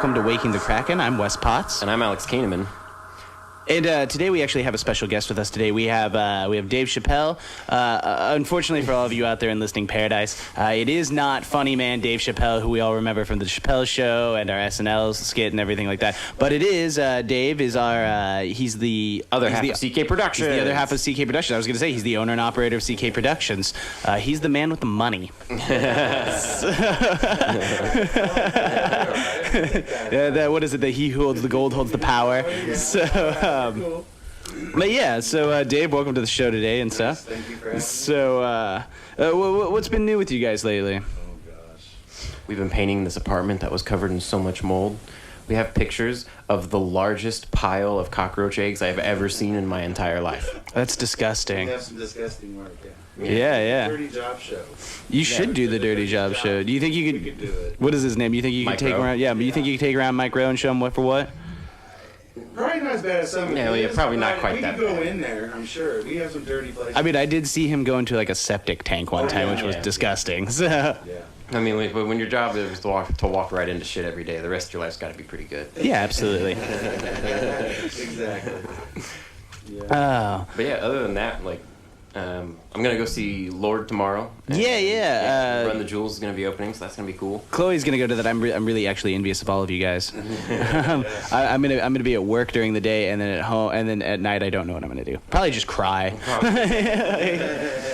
welcome to Waking the Kraken. I'm Wes Potts. And I'm Alex Kahneman. And today we actually have a special guest with us today. We have Dave Chappell. Unfortunately for all of you out there in listening paradise, it is not funny man Dave Chappell, who we all remember from the Chappelle Show and our SNL skit and everything like that. But it is Dave is our he's the other half of CK Productions. He's the other half of CK Productions. I was going to say he's the owner and operator of CK Productions. He's the man with the money. What is it? That he who holds the gold holds the power. So. Cool. But yeah, so Dave, welcome to the show today and stuff. Yes, thank you for having me. So, what's been new with you guys lately? Oh gosh. We've been painting this apartment that was covered in so much mold. We have pictures of the largest pile of cockroach eggs I've ever seen in my entire life. That's We disgusting. have some disgusting work, yeah. Yeah. Dirty job show. You should do the Dirty Job show. Do you think you We could? could do it. What is his name? You think you could Mike take him Rowe? around? Yeah, but you think you could take around Mike Rowe and show him what for what? Probably not as bad as some. Yeah, of yeah, his, probably not but quite we that could go bad. in there, I'm sure. We have some dirty places. I mean, I did see him go into like a septic tank one time, yeah, which was yeah. disgusting. So. Yeah. I mean, but when your job is to walk right into shit every day, the rest of your life's got to be pretty good. Yeah, absolutely. Exactly. Yeah. Oh. But yeah, other than that, like, I'm gonna go see Lord tomorrow. And, Yeah. Run the Jewels is gonna be opening, so that's gonna be cool. Chloe's gonna go to that. I'm really actually envious of all of you guys. I'm gonna be at work during the day, and then at home, and then at night I don't know what I'm gonna do. Probably just cry.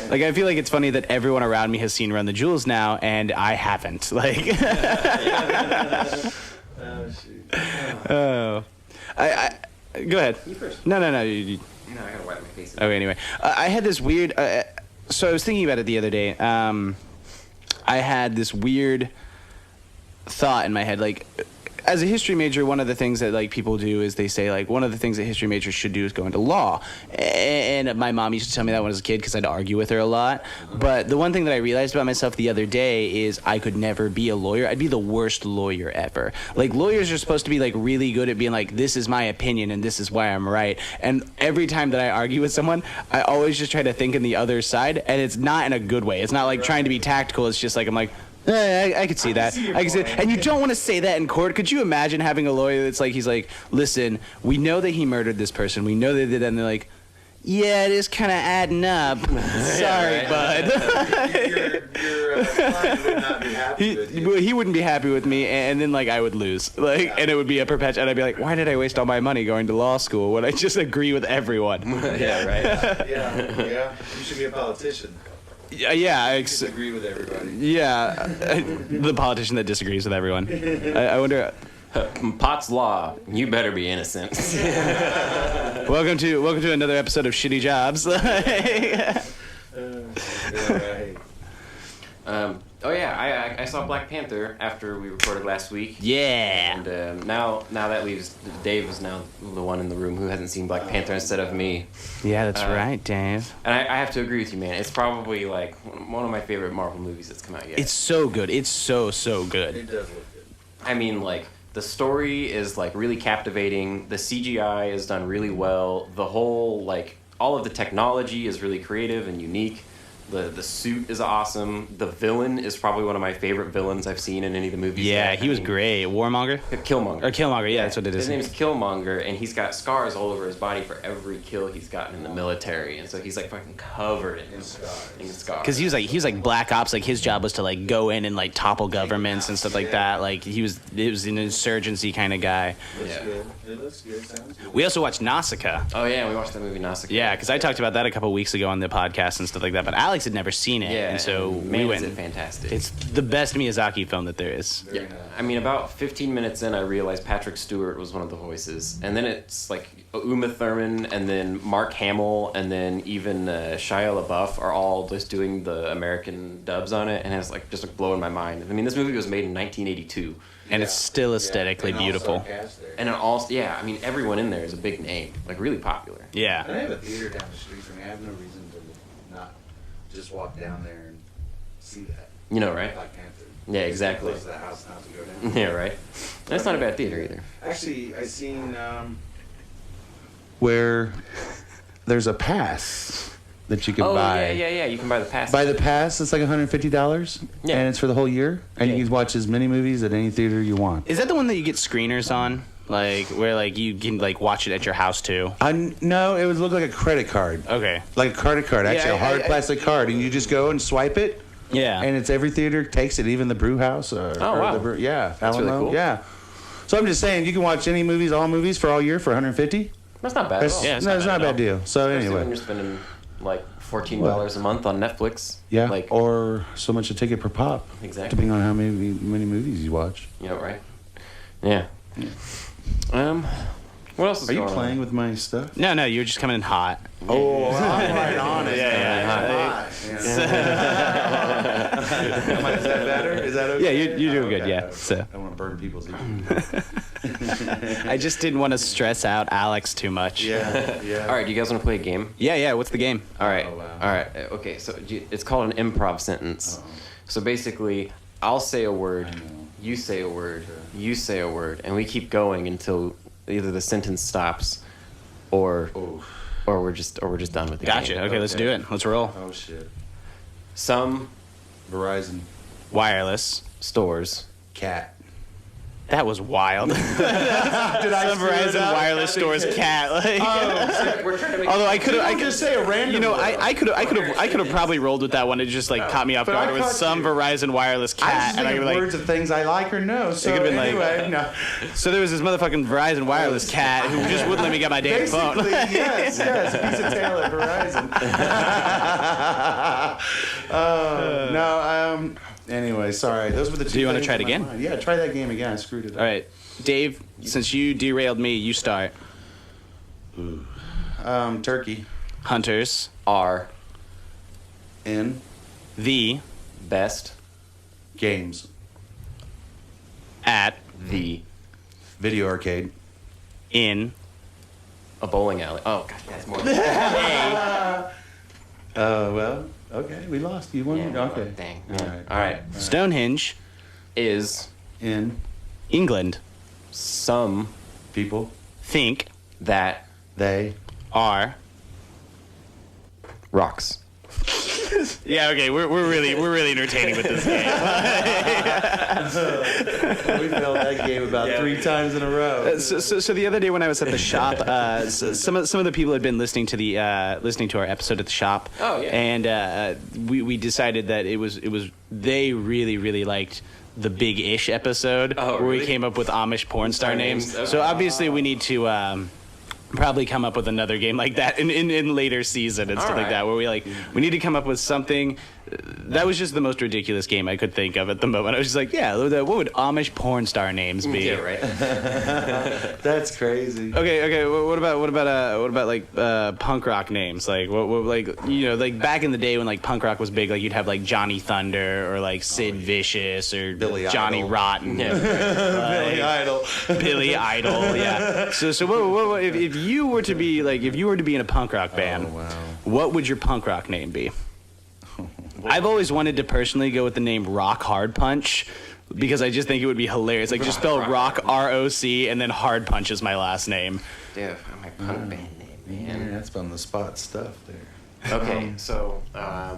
Like I feel like it's funny that everyone around me has seen Run the Jewels now, and I haven't. Like, Oh shoot. oh, I go ahead. You first. No. No, I gotta wipe my face. Okay, anyway, I had this weird. So I was thinking about it the other day. I had this weird thought in my head, like. As a history major, one of the things that like people do is they say like one of the things that history majors should do is go into law. And my mom used to tell me that when I was a kid because I'd argue with her a lot. But the one thing that I realized about myself the other day is I could never be a lawyer. I'd be the worst lawyer ever. Like lawyers are supposed to be like really good at being like, this is my opinion and this is why I'm right. And every time that I argue with someone, I always just try to think in the other side, and it's not in a good way. It's not like trying to be tactical. It's just like I'm like. I could see that. I can see that. And you don't want to say that in court. Could you imagine having a lawyer that's like, he's like, listen, we know that he murdered this person. We know they did that. And they're like, yeah, it is kind of adding up. Sorry, bud. Your client would not be happy with you. He wouldn't be happy with me, and then like I would lose, like, and it would be a perpetual. And I'd be like, why did I waste all my money going to law school when I just agree with everyone? Yeah, right. Yeah. You should be a politician. Yeah, You disagree with everybody. yeah. The politician that disagrees with everyone. I wonder. Potts Law, you better be innocent. Welcome to another episode of Shitty Jobs. Right. Oh yeah, I saw Black Panther after we recorded last week. Yeah. And now that leaves Dave is now the one in the room who hasn't seen Black Panther instead of me. Yeah, that's right, Dave. And I have to agree with you, man. It's probably like one of my favorite Marvel movies that's come out yet. It's so good. It's so good. It does look good. I mean, like, the story is like really captivating. The CGI is done really well. The whole, like, all of the technology is really creative and unique. The suit is awesome. The villain is probably one of my favorite villains I've seen in any of the movies. Yeah, yet. he was great. Warmonger? Killmonger. Or Killmonger, yeah, that's what it is. His name's Killmonger, and he's got scars all over his body for every kill he's gotten in the military, and so he's like fucking covered in scars. Because he was like black ops. Like his job was to like go in and like topple governments and stuff like that. Like it was an insurgency kind of guy. Looks good. It looks good. Sounds good. We also watched Nausicaa. Oh yeah, we watched that movie Nausicaa. Yeah, because I talked about that a couple weeks ago on the podcast and stuff like that. But Alex had never seen it, Yeah, and so man, we went. is it fantastic. It's the best Miyazaki film that there is. Very Yeah, nice. I mean, about 15 minutes in, I realized Patrick Stewart was one of the voices, and then it's like Uma Thurman, and then Mark Hamill, and then even Shia LaBeouf are all just doing the American dubs on it, and it's like just like blowing my mind. I mean, this movie was made in 1982, And it's still aesthetically And beautiful. also cast there. and it all I mean, everyone in there is a big name, like really popular. And Yeah. I have a theater down the street from me. I have no reason to not just walk down there and see that. You know, right? Black Panther. Yeah, exactly. Close to the house not to go down. Yeah, right. That's not a bad theater either. Actually, I seen where there's a pass that you can Oh buy. yeah. You can buy the pass. Buy the pass. It's like $150, Yeah. and it's for the whole year. And Yeah. you can watch as many movies at any theater you want. Is that the one that you get screeners on? Like where like you can like watch it at your house too? No, it would look like a credit card. Okay. Like a credit card, actually, Yeah, a hard I- plastic card, and you just go and swipe it. Yeah. And it's every theater takes it, even the brew house. wow. Yeah, That's really Alamo, cool. Yeah. So I'm just saying, you can watch any movies, all movies for all year for $150. That's not bad at all. Yeah, No, it's not a bad deal. So Especially when anyway, you're spending like $14 a month on Netflix. yeah, Like, or so much a ticket per pop. Exactly. Depending on how many movies you watch. you know, right? Yeah. What else is Are you going on? playing with my stuff? No, you're just coming in hot. Oh, I'm right on it. Yeah. Is that better? Is that okay? Yeah, you're doing good, Okay. yeah. So I don't want to burn people's ears. I just didn't want to stress out Alex too much. Yeah. All right, do you guys want to play a game? Yeah. What's the game? All right. Oh, wow. All right. Okay, so it's called an improv sentence. Oh. So basically, I'll say a word, I know. you say a word, you say a word, and we keep going until either the sentence stops or we're just done with the Gotcha. game. Okay, let's do it. Let's roll. Oh shit. Some Verizon. Wireless. stores Cat. That was wild. Did I Some Verizon wireless stores cat. Like, we're trying to make although I could have, just say a random. you know, I could have probably rolled with that one. It just like caught me off But guard. I It was caught some you. Verizon wireless I cat, just and I think could of be like, words of things I like or no. So could have been like- anyway, no. so there was this motherfucking Verizon wireless cat who just wouldn't let me get my damn phone. Basically, yes, piece of tail at Verizon. No, anyway, sorry. Those were the two. Do you wanna things try it in my again? mind. Yeah, try that game again. I screwed it up. All right, Dave. Since you derailed me, you start. Turkey. Hunters. are In The. best games. At. the Video arcade. In. a bowling alley. Oh god, that's more. Well, okay, we lost. You won. Yeah, Okay. dang. All Yeah. right. All right. Stonehenge. Is In England. some people. Think. that They. Are. rocks. Yeah. Okay. We're really entertaining with this game. We failed that game about 3 times in a row. So the other day when I was at the shop, some of the people had been listening to our episode at the shop. Oh, yeah. And we decided that it was they really liked the Big Ish episode Oh, where we really? came up with Amish porn star names. Okay. So obviously we need to probably come up with another game like that in later season and stuff like Alright. that, where we need to come up with something. That was just the most ridiculous game I could think of at the moment. I was just like, yeah, what would Amish porn star names be? Yeah, right. That's crazy. Okay. What about like punk rock names? Like what like like back in the day when like punk rock was big, like you'd have like Johnny Thunder or like Sid Vicious or Billy Johnny Idol. Rotten. Yeah. Billy Idol. Billy Idol, yeah. So what if you were to be in a punk rock band? Oh, wow. What would your punk rock name be? I've always wanted to personally go with the name Rock Hard Punch because I just think it would be hilarious. Like just spell Rock ROC and then Hard Punch is my last name. Dude, my punk band name, man. Yeah, that's on the spot stuff there. Okay, so I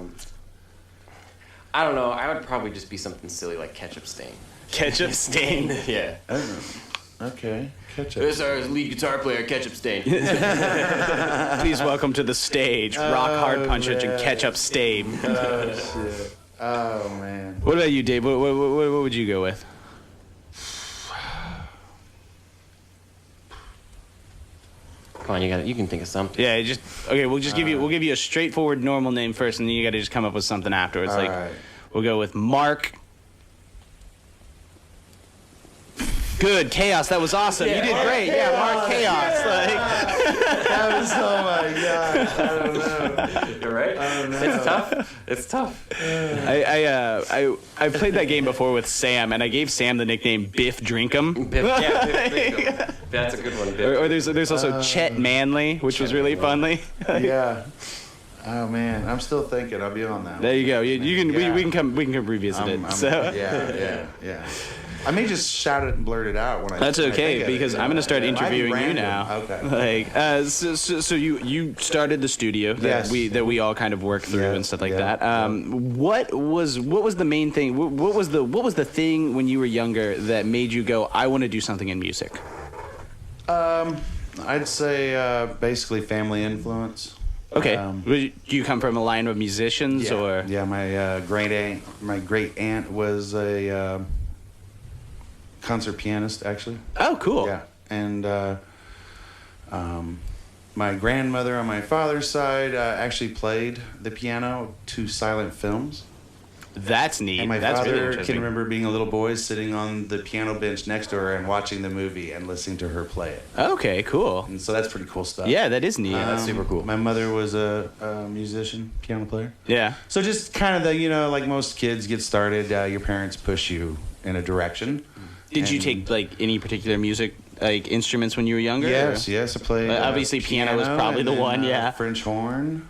don't know. I would probably just be something silly like Ketchup Stain. Ketchup Stain. Yeah. Okay. Catch up. This is our lead guitar player, Ketchup Stain. Please welcome to the stage, Rock Hard Punch and Ketchup Stain. Oh, shit. Oh, man. What about you, Dave? What would you go with? Come on, you can think of something. Yeah, we'll give you a straightforward normal name first, and then you got to just come up with something afterwards. All Like right. we'll go with Mark. Good chaos. That was awesome. You did great. Yeah, Mark Chaos. Like, That was, oh, my gosh. I don't know. You're right. I don't know. It's tough. It's tough. I played that game before with Sam, and I gave Sam the nickname Biff Drinkum. Biff, yeah, Biff. That's a good one, Biff. Or there's also Chet Manley, which was really funny. Yeah. Oh, man. I'm still thinking. I'll be on that. There you go. You can Yeah. we can come revisit it. So Yeah. I may just shout it and blurt it out when I. That's when I okay, think of it, because you I'm know? going to start It might be interviewing you random. now. Okay. Like, so you started the studio that Yes. we all kind of work through Yeah, and stuff like yeah, that. What was the main thing? What was the thing when you were younger that made you go, I want to do something in music? I'd say basically family influence. Okay. Do you come from a line of musicians Yeah. or? Yeah, my great aunt was a concert pianist, actually. Oh, cool. Yeah, and my grandmother on my father's side actually played the piano to silent films. That's neat. And my That's really father interesting. can remember being a little boy sitting on the piano bench next to her and watching the movie and listening to her play it. Okay, cool. And so that's pretty cool stuff. Yeah, that is neat. that's super cool. My mother was a musician, piano player. Yeah. So just kind of like most kids get started, your parents push you in a direction. Did you And- take like any particular music like instruments when you were younger? Yes, or? yes, I played. Obviously, piano was probably and the then, one, yeah. French horn.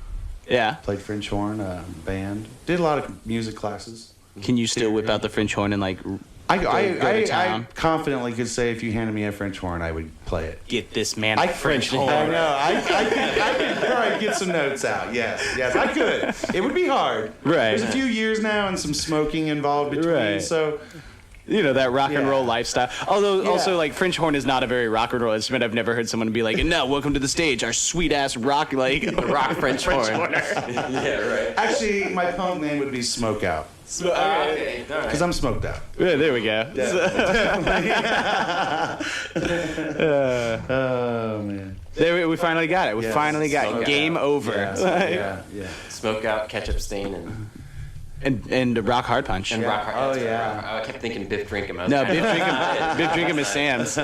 Yeah. Played French horn, band. Did a lot of music classes. Can you still whip out the French horn and like go to I town? confidently could say if you handed me a French horn, I would play it. Get this man I a French I horn? know. I could probably get some notes out. Yes, I could. It would be hard. Right. There's a few years now and some smoking involved between. Right. So You know, that rock and Yeah. roll lifestyle. Although, Yeah. also, like, French horn is not a very rock and roll instrument. I've never heard someone be like, no, welcome to the stage, our sweet-ass rock, like... The rock French horn. Yeah, right. actually, my punk name would be Smoke Out Okay. All because right. I'm smoked out. Yeah, there we go. Oh man. There we finally got it. We Yes. finally got it. Smoke Game out. over. Yeah. Smoke out, ketchup stain, And rock hard punch. and rock hard. Oh, that's right, yeah. rock- I kept thinking Biff Drinkum. I was No, like, Biff Drinkum is Sam's.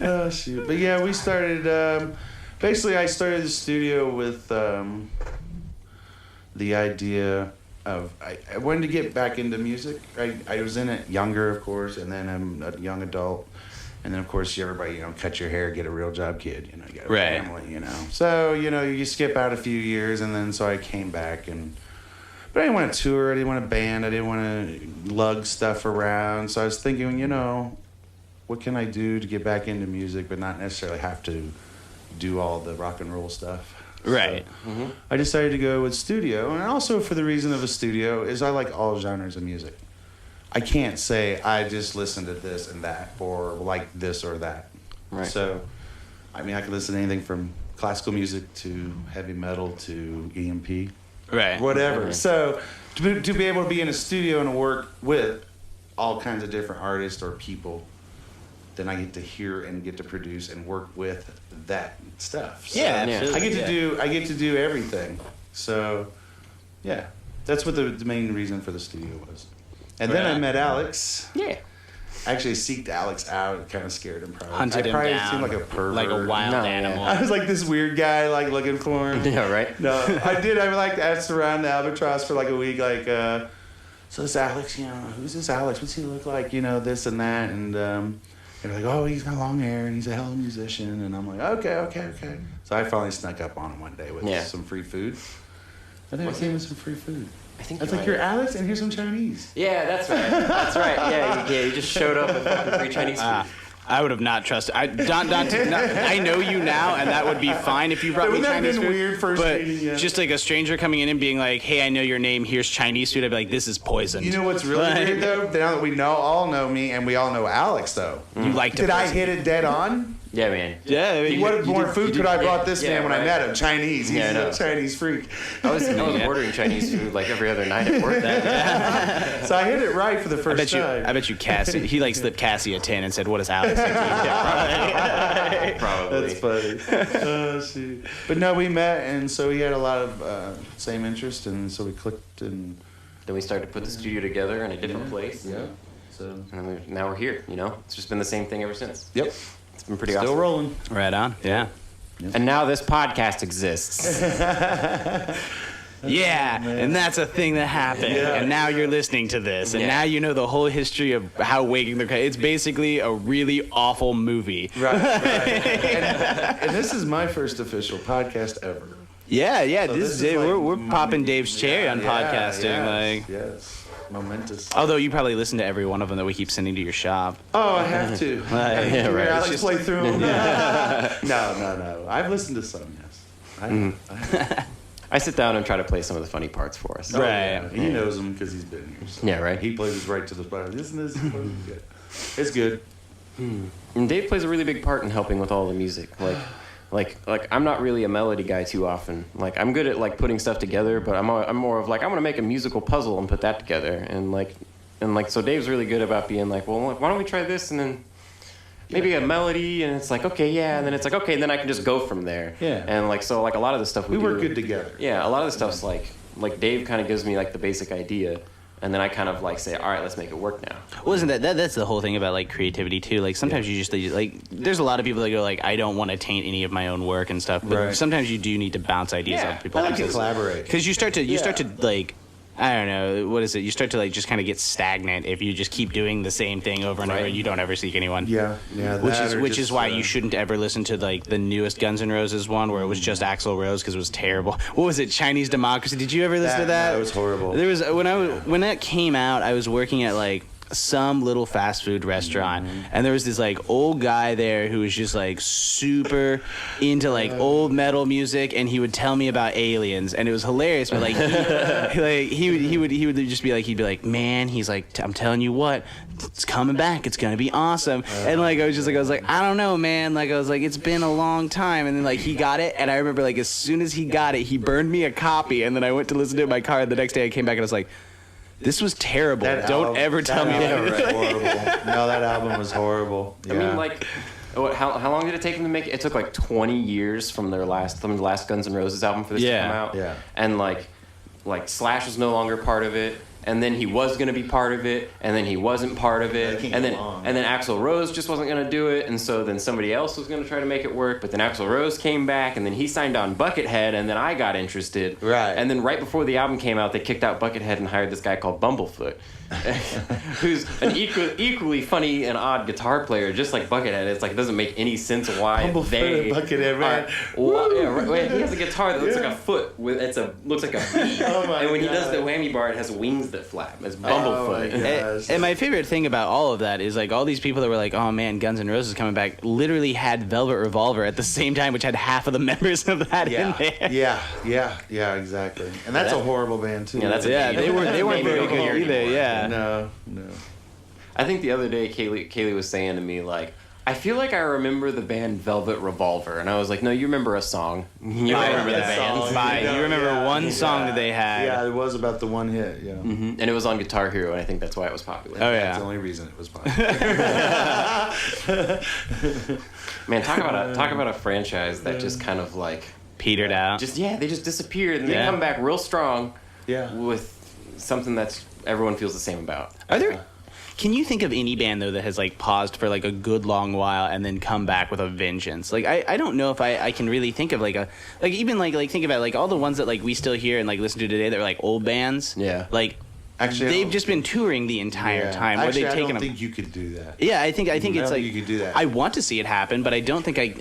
Oh shoot. But yeah, we started. Basically, I started the studio with the idea of I wanted to get back into music. I was in it younger, of course, and then I'm a young adult. And then, of course, everybody, cut your hair, get a real job, kid. You got a Right. family, So, you skip out a few years, and then so I came back. But I didn't want to tour. I didn't want to band. I didn't want to lug stuff around. So I was thinking, what can I do to get back into music, but not necessarily have to do all the rock and roll stuff. Right. So I decided to go with studio. And also for the reason of a studio is I like all genres of music. I can't say I just listen to this and that or like this or that. Right. So, I can listen to anything from classical music to heavy metal to EMP, Right. whatever. Mhm. So, to be able to be in a studio and work with all kinds of different artists or people, then I get to hear and get to produce and work with that stuff. So Yeah, Yeah. absolutely. I get to do everything. So, yeah, that's what the main reason for the studio was. And then I Right. met Alex. Yeah. Actually, seeked Alex out. It kind of scared him. Probably. Hunted I him probably down. seemed like a pervert. Like a wild No, yeah. animal. I was like this weird guy, like looking for him. Yeah, right? No, I did. I like asked around the Albatross for like a week, like, so this Alex, who's this Alex? What's he look like? This and that, and they're like, oh, he's got long hair and he's a hell of a musician, and I'm like, okay. So I finally snuck up on him one day with Yeah. some free food. I think I came with some free food. I think I was you're like, right. you're Alex, and here's some Chinese. Yeah, that's right. That's right. Yeah, you just showed up with fucking free Chinese food. I would have not trusted. I know you now, and that would be fine if you brought me Wouldn't that have Chinese been food. weird first but meeting, yeah. just like a stranger coming in and being like, "Hey, I know your name. Here's Chinese food." I'd be like, "This is poisoned." You know what's really Like, weird though? Now that we all know me, and we all know Alex though. You like to Did I poison. hit it dead on? Yeah, man. Yeah. I mean, What more food could I brought this yeah, man when I right. met him? Chinese. He's Yeah, I know. a Chinese freak. I was ordering Chinese food like every other night at work. So I hit it right for the I first bet you. time. I bet you. Cassie. He like slipped Cassie a 10 and said, "What is Alex?" Probably. That's funny. Oh, shoot. But no, we met, and so we had a lot of same interest, and so we clicked, and Then we started to put the studio together in a different place. yeah. So And then now we're here, It's just been the same thing ever since. yep, It's been pretty still awesome. rolling. Right on. Yeah. And now this podcast exists. Yeah, and that's a thing that happened. Yeah. And now you're listening to this, and Yeah. now you know the whole history of how Waking the Kraken. It's basically a really awful movie. Right. And this is my first official podcast ever. Yeah. So This is it. like We're popping Dave's cherry on Yeah, podcasting. yes, Like, yes. momentous. Although you probably listen to every one of them that we keep sending to your shop. Oh, I have to. Yeah, right. Alex play through them. No. I've listened to some, yes. I sit down and try to play some of the funny parts for us. Right. Yeah. He knows them because he's been here. So. Yeah, right. He plays us right to the spot. Listen to this. Good. It's good. And Dave plays a really big part in helping with all the music. Like I'm not really a melody guy too often. Like I'm good at like putting stuff together, but I'm more of like I'm gonna make a musical puzzle and put that together. And so Dave's really good about being like, well, why don't we try this and then maybe a melody, and it's like okay, yeah, and then it's like okay, and then I can just go from there. Yeah. And like so like a lot of the stuff we work do, good together. Yeah, a lot of the stuff's like Dave kind of gives me like the basic idea. And then I kind of like say, all right, let's make it work now. Well, isn't that's the whole thing about like creativity too? Like sometimes you just like there's a lot of people that go like I don't want to taint any of my own work and stuff, but Right. sometimes you do need to bounce ideas off people. I like to collaborate. Because you start to like I don't know what is it? You start to like just kind of get stagnant if you just keep doing the same thing over and over. and You don't ever seek anyone. Yeah. Which is why you shouldn't ever listen to like the newest Guns N' Roses one where it was just Axl Rose because it was terrible. What was it? Chinese Democracy. Did you ever listen to that? That was horrible. There was when that came out, I was working at like some little fast food restaurant, and there was this like old guy there who was just like super into like old metal music, and he would tell me about aliens, and it was hilarious. But like he would just be like he'd be like, man, he's like I'm telling you what, it's coming back, it's gonna be awesome. And like I was like I don't know, man. Like I was like it's been a long time, and then like he got it, and I remember like as soon as he got it, he burned me a copy, and then I went to listen to it in my car. And the next day I came back and I was like, this was terrible. Don't ever tell me that about was it. horrible. No, that album was horrible. Yeah. I mean, like, how long did it take them to make it? It took like 20 years from the last Guns N' Roses album for this to come out. Yeah. And like Slash was no longer part of it. And then he was going to be part of it, and then he wasn't part of it, and then Axl Rose just wasn't going to do it, and so then somebody else was going to try to make it work, but then Axl Rose came back, and then he signed on Buckethead, and then I got interested. Right. And then right before the album came out, they kicked out Buckethead and hired this guy called Bumblefoot, who's an equally funny and odd guitar player, just like Buckethead. It's like it doesn't make any sense why Bumblefoot and Buckethead, man. He has a guitar that looks like a foot with looks like a V. And when he does the whammy bar, it has wings that flap. It's Bumblefoot. And my favorite thing about all of that is like all these people that were like, oh man, Guns N' Roses coming back, literally had Velvet Revolver at the same time, which had half of the members of that in there. Yeah, exactly. And that's a horrible band too. Yeah, They weren't very good either. Yeah. No. I think the other day Kaylee was saying to me like, I feel like I remember the band Velvet Revolver, and I was like, no, you remember a song. You remember the band. Fine. You remember one song that they had. Yeah, it was about the one hit. Yeah. Mm-hmm. And it was on Guitar Hero, and I think that's why it was popular. Oh yeah. That's the only reason it was popular. Man, talk about a franchise that just kind of like petered out. They just disappeared, and they come back real strong. Yeah. With something that's everyone feels the same about. Are there? Can you think of any band though that has like paused for like a good long while and then come back with a vengeance? Like I don't know if I can really think of like even think about like all the ones that like we still hear and like listen to today that are like old bands. Yeah. Like Actually, they've just been touring the entire time. Actually, I don't think you could do that. Yeah, I think it's like you could do that. I want to see it happen, but I don't think I've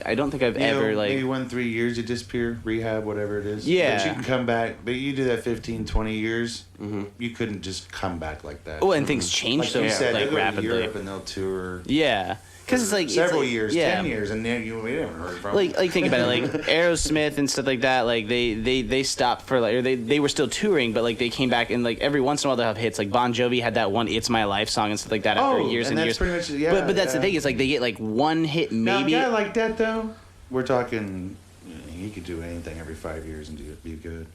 ever like maybe 1-3 years you disappear, rehab, whatever it is. Yeah. But you can come back. But you do that 15-20 years, you couldn't just come back like that. Oh, and things change like so you said, like they'll go to rapidly. Europe and they'll tour. Yeah. Because it's like several it's like, years, 10 years, and then we haven't heard from. Like think about it, like Aerosmith and stuff like that. Like they stopped for like, or they were still touring, but like they came back and like every once in a while they'll have hits. Like Bon Jovi had that one "It's My Life" song and stuff like that after years and that's years. Pretty much, but that's the thing. It's like they get like one hit maybe. Now, a guy like that though, we're talking. He could do anything every 5 years and be good.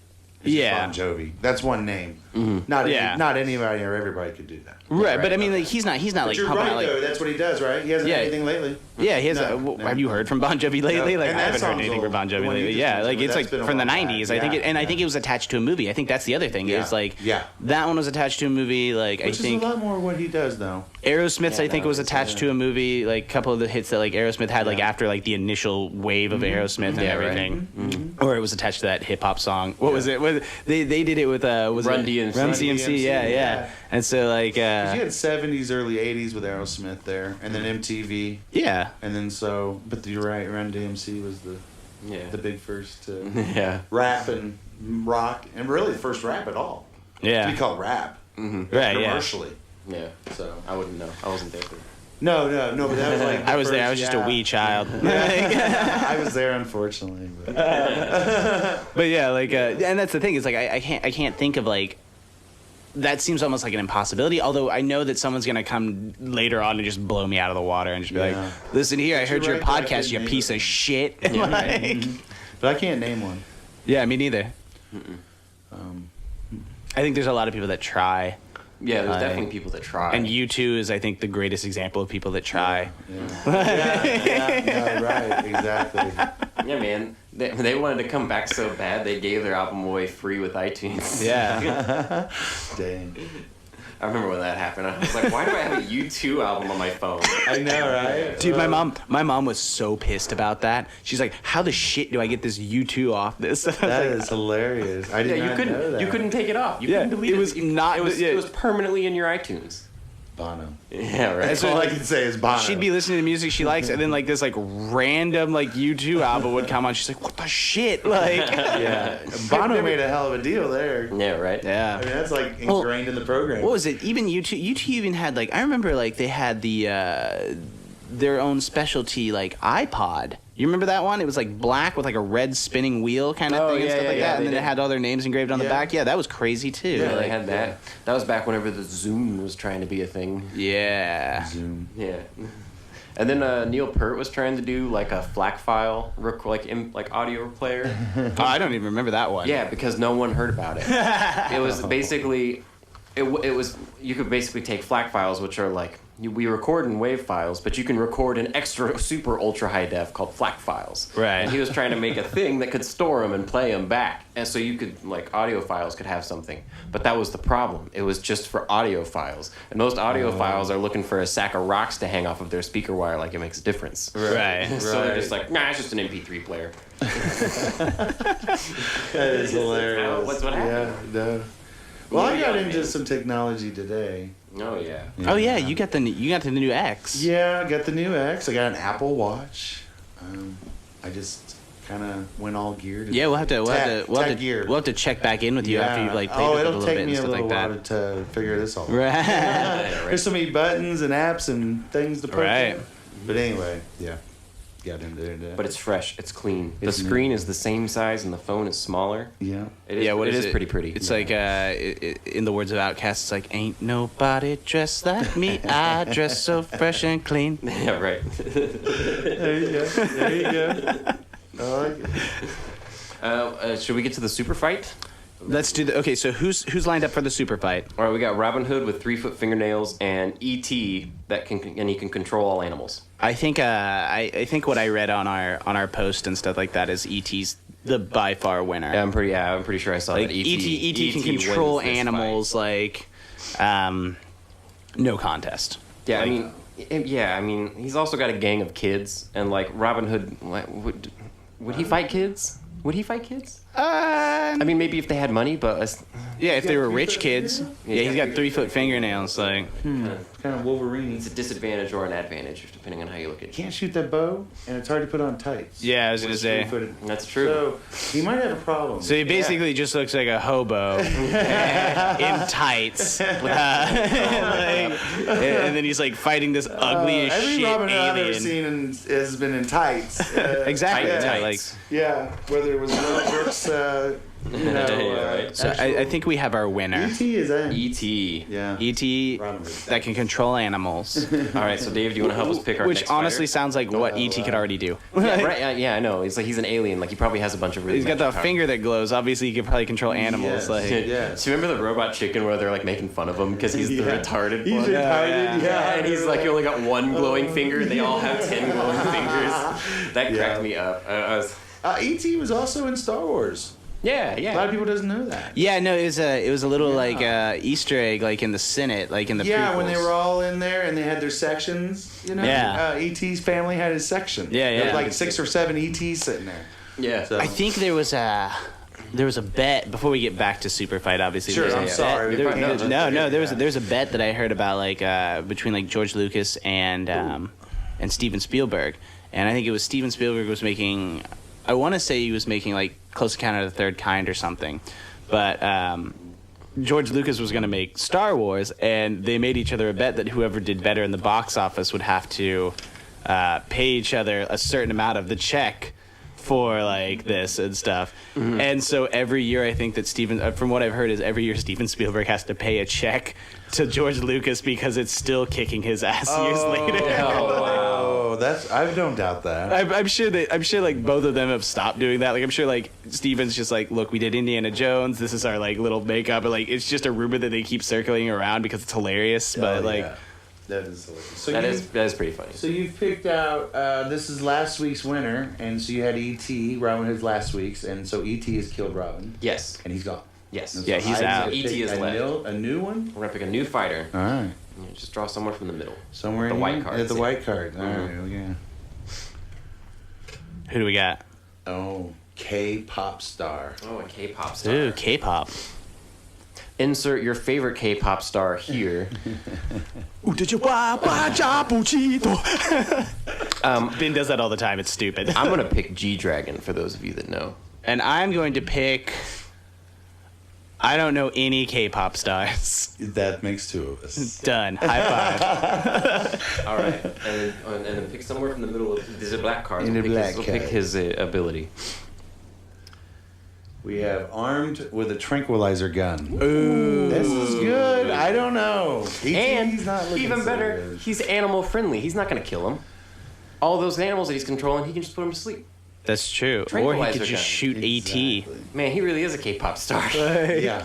It's Yeah. Bon Jovi. That's one name. Not anybody or everybody could do that. Right, but I mean, like, he's not But like you're pumping right, out like. though. That's what he does, right? He hasn't done anything lately. Yeah, he has. No. Have you heard from Bon Jovi lately? No. Like, And I that haven't heard song's anything from Bon old. The Jovi one you lately. just Yeah, like mentioned, it's that's like been a from the long time. '90s. I think it, and I think it was attached to a movie. I think that's the other thing. It's like that one was attached to a movie. Like Which I think is a lot more what he does, though. Aerosmith's. I think was attached to a movie. Like a couple of the hits that like Aerosmith had like after like the initial wave of Aerosmith and everything, or it was attached to that hip hop song. What was it? They did it with was Run it DMC. Run DMC. Yeah. And so like 'Cause you had 70s, early 80s with Aerosmith there, and then MTV, yeah. and then but you're right, Run DMC was the big first Yeah. rap and rock, and really the first rap at all. Yeah. We call it rap. Right, yeah. commercially. Yeah. So I wouldn't know. I wasn't there for no, but that was like I was there. I was just a wee child. I was there, unfortunately. But. But yeah, like, and that's the thing is like I can't think of like. That seems almost like an impossibility. Although I know that someone's gonna come later on and just blow me out of the water and just be like, "Listen here, I heard your podcast, you piece of shit." Like, but I can't name one. yeah, me neither. I think there's a lot of people that try. Yeah, there's definitely people that try. And U2 is, I think, the greatest example of people that try. Yeah, right, exactly. Yeah, man. They wanted to come back so bad, they gave their album away free with iTunes. Yeah. Dang. I remember when that happened. I was like, why do I have a U2 album on my phone? I know, right? Dude, my mom was so pissed about that. She's like, "How the shit do I get this U2 off this?" That is hilarious. I did not know that. You couldn't take it off. You couldn't delete it. It was not. It was permanently in your iTunes. Bono. Yeah, right. That's all I can say is Bono. She'd be listening to music she likes, and then like this like random like U2 album would come on. She's like, "What the shit?" Like, yeah. Bono made a hell of a deal there. Yeah, right. yeah. I mean, that's like ingrained in the program. What was it? Even U2 even had like I remember like they had the their own specialty like iPod. You remember that one? It was like black with like a red spinning wheel kind of thing and stuff like that. And then it had all their names engraved on the back. Yeah, that was crazy too. Yeah, like, they had that. That was back whenever the Zoom was trying to be a thing. Yeah. Zoom. Yeah. And then Neil Peart was trying to do like a FLAC file, like audio player. Oh, I don't even remember that one. Yeah, because no one heard about it. It was basically, it was you could basically take FLAC files, which are like we record in WAV files, but you can record in extra super ultra high def called FLAC files. Right. And he was trying to make a thing that could store them and play them back, and so you could like audio files could have something. But that was the problem. It was just for audio files, and most audio files are looking for a sack of rocks to hang off of their speaker wire, like it makes a difference. Right. So they're just like, nah, it's just an MP3 player. That is hilarious. What's what happened? Yeah, no. Well, I got Yeah, into man. some technology today. Oh yeah. Oh yeah, you got the new X. Yeah, I got the new X. I got an Apple Watch. I just kind of went all geared. Yeah, we'll have to check back in with you after you've like played with it a it'll little take bit and me a stuff little like while that. to figure this all out. Right. There's so many buttons and apps and things to put Right. in. But anyway, yeah, got into there today. But it's fresh. It's clean. The It's screen is the same size and the phone is smaller. yeah. It is, Yeah, what it is is pretty pretty. It's like in the words of Outkast, it's like ain't nobody dressed like me. I dress so fresh and clean. yeah, right. There you go. There you go. I like it. Should we get to the super fight? Let's do the. Okay, so who's lined up for the super fight? All right, we got Robin Hood with 3-foot fingernails and E.T. and he can control all animals. I think I think what I read on our post and stuff like that is E.T.'s the by far winner. Yeah, I'm pretty sure I saw like that. E.T. can control animals like no contest. Yeah, Like, I mean, he's also got a gang of kids, and like Robin Hood, like, would he fight kids? Would he fight kids? I mean, maybe if they had money, but yeah, if they were rich kids. Yeah, he's got 3-foot fingernails. Like, Kind of Wolverine. it's a disadvantage or an advantage, depending on how you look at it. Can't shoot that bow, and it's hard to put on tights. yeah, I was gonna With say. 3-footed. That's true. So he might have a problem. So he basically just looks like a hobo in tights, and then he's like fighting this ugly as every shit Robin Hood I've ever alien. seen has been in tights. Exactly. Tight Yeah, tights. like, Yeah, whether it was Mel Brooks, so I think we have our winner. E.T. is in. E.T. Yeah. E.T. Robin Hood. that can control animals, All right, so Dave, do you want to help us pick our which next honestly fighter? sounds like what E.T. could already do. Yeah, right. Yeah, I know. He's an alien. Like he probably has a bunch of really. He's got the magic powers. finger that glows. Obviously, he could probably control animals. Yes. Like, Yes. Do you remember the robot chicken where they're like making fun of him because he's the Yeah. retarded He's one? retarded, yeah. And he's like, you only got one glowing finger. They all have 10 glowing fingers. That cracked Yeah. me up. I was, E.T. was also in Star Wars. yeah. A lot of people doesn't know that. yeah, no, it was a little like Easter egg, like in the Senate, like in the Yeah, when they prequels. were all in there and they had their sections, you know. Yeah. E.T.'s family had his section. Yeah, There was yeah. like 6 or 7 E.T.s sitting there. Yeah. So. I think there was a bet before we get back to Super Fight. Obviously, Sure, there's a I'm bet- sorry. We there- probably- no, there's a bet that I heard about like between like George Lucas and Steven Spielberg, and I think it was Steven Spielberg was making. I want to say he was making like Close Encounter of the Third Kind or something, but George Lucas was going to make Star Wars, and they made each other a bet that whoever did better in the box office would have to pay each other a certain amount of the check for like this and stuff. And so every year I think that from what I've heard is every year Steven Spielberg has to pay a check to George Lucas because it's still kicking his ass years later. Oh, I don't doubt that. I'm sure like both of them have stopped doing that. Like I'm sure like Steven's just like, look, we did Indiana Jones. This is our like little makeup, but like it's just a rumor that they keep circling around because it's hilarious. But that is hilarious. So that is pretty funny. So you've picked out. This is last week's winner, and so you had E.T. Robin Hood's last week's, and so E.T. has killed Robin. Yes. And he's gone. Yes. And Yeah, he's out. E.T. is left. A new one. We're gonna pick a new fighter. All right. Just draw somewhere from the middle. Somewhere The in white here? card, At the yeah. white card. All right. Yeah. Who do we got? Oh, K-pop star. Oh, a K-pop star. Ooh, K-pop. Insert your favorite K-pop star here. Ben does that all the time. It's stupid. I'm gonna pick G-Dragon for those of you that know. And I'm going to pick... I don't know any K-pop stars. That makes two of us. Done. High five. All right, and then pick somewhere from the middle. There's a black card. In the black We'll pick card. his ability. We have armed with a tranquilizer gun. Ooh. This is good. I don't know. And he's not looking even so better, good. he's animal friendly. He's not gonna kill him. All those animals that he's controlling, he can just put them to sleep. That's true. Or he Tranquilizer could just gun. shoot E.T. Exactly. Man, he really is a K-pop star. Yeah.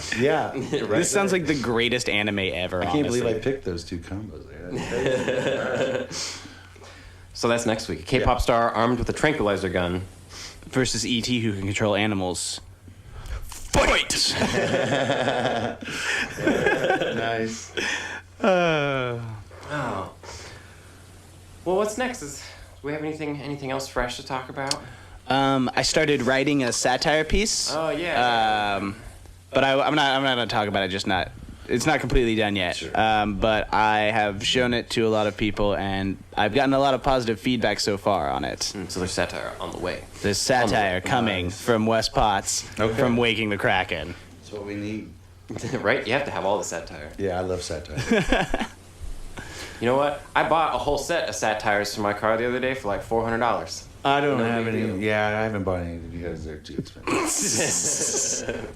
Right This sounds there. like the greatest anime ever, I can't honestly. believe I picked those two combos there. That's crazy. So that's next week. A K-pop star armed with a tranquilizer gun. Versus E.T. who can control animals. Fight! Nice. Oh. Well, what's next? Do we have anything else fresh to talk about? I started writing a satire piece. Oh yeah. But I'm not gonna talk about it. It's not completely done yet. Sure. But I have shown it to a lot of people, and I've gotten a lot of positive feedback so far on it. So there's satire on the way. There's satire coming Nice. from Wes Potts Okay. from Waking the Kraken. That's what we need. Right? You have to have all the satire. Yeah, I love satire. You know what? I bought a whole set of satires for my car the other day for like $400. I don't No have big any. deal. Yeah, I haven't bought any because they're too expensive.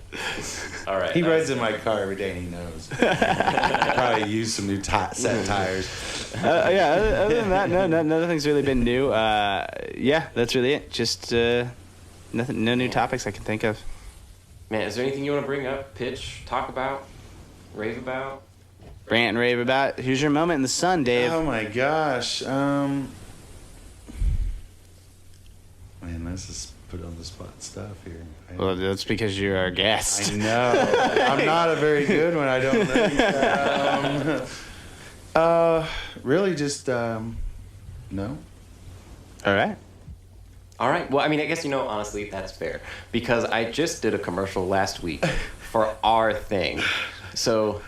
All right. He rides in my car every day and he knows. Probably use some new set tires. Yeah, other than that, no, nothing's really been new. Yeah, that's really it. Just nothing, no new topics I can think of. Man, is there anything you want to bring up, pitch, talk about, rave about? Rant and rave about. Here's your moment in the sun, Dave. Oh my gosh. Man, this is put on the spot stuff here. Well, that's because you're our guest. I know. I'm not a very good one. I don't think. Really, just no. All right. All right. Well, I mean, I guess, honestly, that's fair. Because I just did a commercial last week for our thing. So,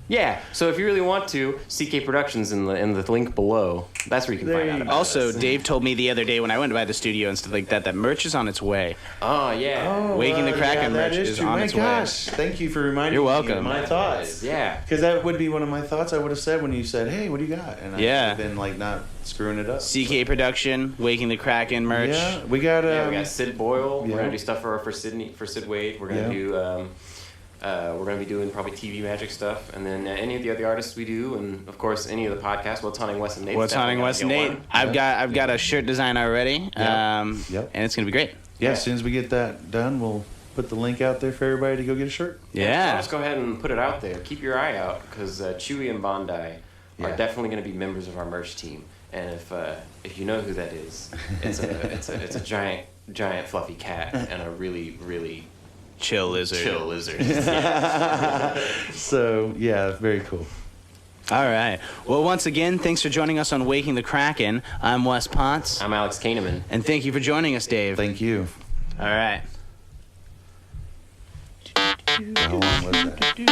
yeah. So if you really want to, CK Productions in the link below. That's where you can find out about Also, us. Dave told me the other day when I went by the studio and stuff like that merch is on its way. Oh, yeah. Waking the Kraken that merch is true. on My its way. gosh, thank you for reminding You're me welcome. of my thoughts. Yeah. Because that would be one of my thoughts I would have said when you said, hey, what do you got? And Yeah. I've been like not screwing it up. CK Production, Waking the Kraken merch. Yeah, we got Yeah, we got Sid Boyle. yeah. We're gonna do stuff for Sid Wade. We're gonna do we're gonna be doing probably TV magic stuff, and then any of the other artists we do, and of course any of the podcasts. What's Haunting Wes and Nate. What's Haunting Wes and Nate? I've got a shirt design already. Yep. And it's gonna be great. Yeah, as soon as we get that done, we'll put the link out there for everybody to go get a shirt. Yeah. I'll just go ahead and put it out there. Keep your eye out, because Chewie and Bondi are definitely going to be members of our merch team. And if you know who that is, it's a giant fluffy cat and a really, really Chill lizard. chill lizard. So, yeah, very cool. All right. Well, once again, thanks for joining us on Waking the Kraken. I'm Wes Potts. I'm Alex Kahneman. And thank you for joining us, Dave. Thank you. All right. How long was that? 29